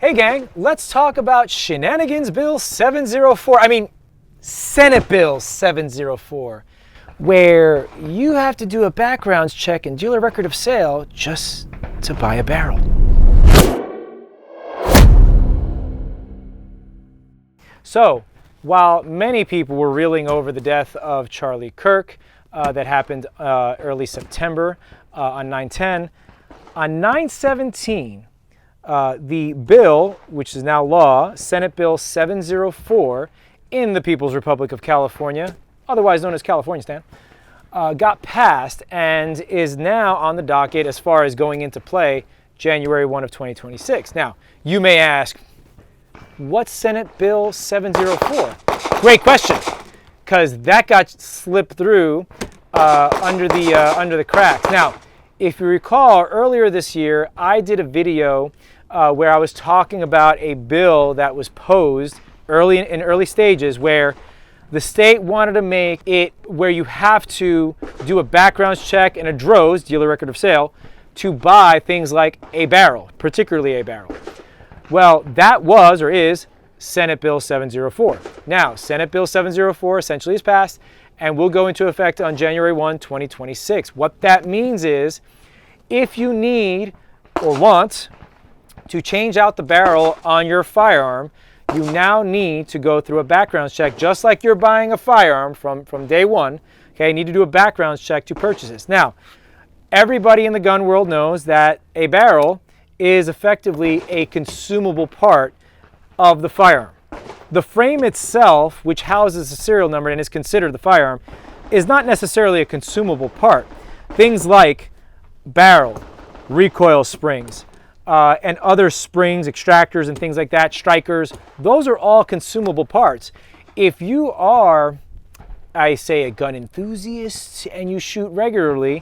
Hey gang, let's talk about Shenanigans Bill 704. Senate Bill 704, where you have to do a background check and dealer record of sale just to buy a barrel. So, while many people were reeling over the death of Charlie Kirk that happened early September on 9/10, on 9/17, the bill, which is now law, Senate Bill 704, in the People's Republic of California, otherwise known as California Stan, got passed and is now on the docket as far as going into play January 1 of 2026. Now, you may ask, what's Senate Bill 704? Great question, because that got slipped through under the cracks. Now, if you recall, earlier this year, I did a video where I was talking about a bill that was posed in early stages where the state wanted to make it where you have to do a background check and a DROS, dealer record of sale, to buy things like a barrel, particularly a barrel. Well, that was or is Senate Bill 704. Now, Senate Bill 704 essentially is passed and will go into effect on January 1, 2026. What that means is if you need or want to change out the barrel on your firearm, you now need to go through a background check, just like you're buying a firearm from day one. Okay, you need to do a background check to purchase this. Now, everybody in the gun world knows that a barrel is effectively a consumable part of the firearm. The frame itself, which houses the serial number and is considered the firearm, is not necessarily a consumable part. Things like barrel, recoil springs, and other springs, extractors and things like that, strikers, those are all consumable parts. If you are, I say, a gun enthusiast and you shoot regularly,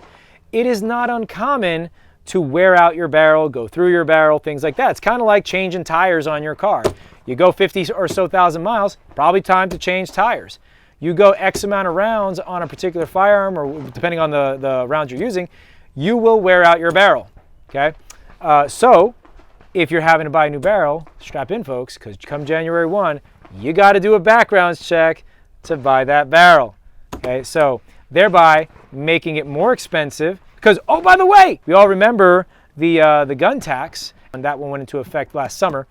it is not uncommon to wear out your barrel, go through your barrel, things like that. It's kind of like changing tires on your car. You go 50 or so thousand miles, probably time to change tires. You go X amount of rounds on a particular firearm, or depending on the rounds you're using, you will wear out your barrel, okay? So if you're having to buy a new barrel, strap in folks, because come January 1, you got to do a background check to buy that barrel, okay? So thereby making it more expensive, because, oh, by the way, we all remember the gun tax, and that one went into effect last summer.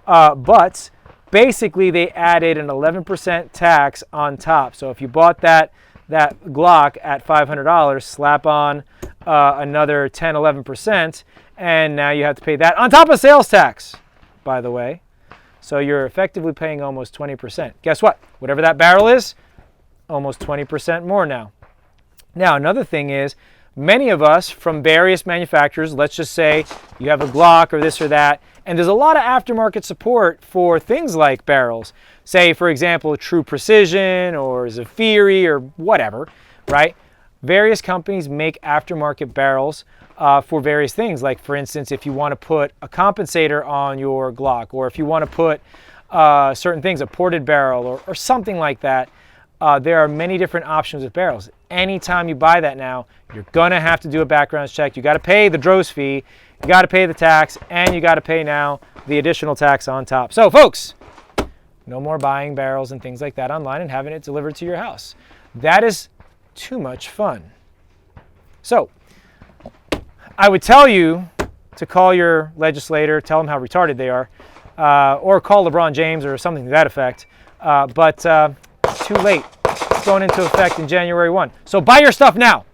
But basically they added an 11% tax on top. So if you bought that Glock at $500, slap on another 10, 11%, and now you have to pay that on top of sales tax, by the way. So you're effectively paying almost 20%. Guess what? Whatever that barrel is, almost 20% more now. Now, another thing is, many of us from various manufacturers, let's just say you have a Glock or this or that, and there's a lot of aftermarket support for things like barrels. Say, for example, True Precision or Zafiri or whatever, right? Various companies make aftermarket barrels for various things. Like, for instance, if you want to put a compensator on your Glock, or if you want to put certain things, a ported barrel or something like that, there are many different options with barrels. Anytime you buy that now, you're going to have to do a background check. You got to pay the DROS fee, you got to pay the tax, and you got to pay now the additional tax on top. So folks, no more buying barrels and things like that online and having it delivered to your house. That is too much fun. So I would tell you to call your legislator, tell them how retarded they are, or call LeBron James or something to that effect. But too late. It's going into effect in January 1. So buy your stuff now.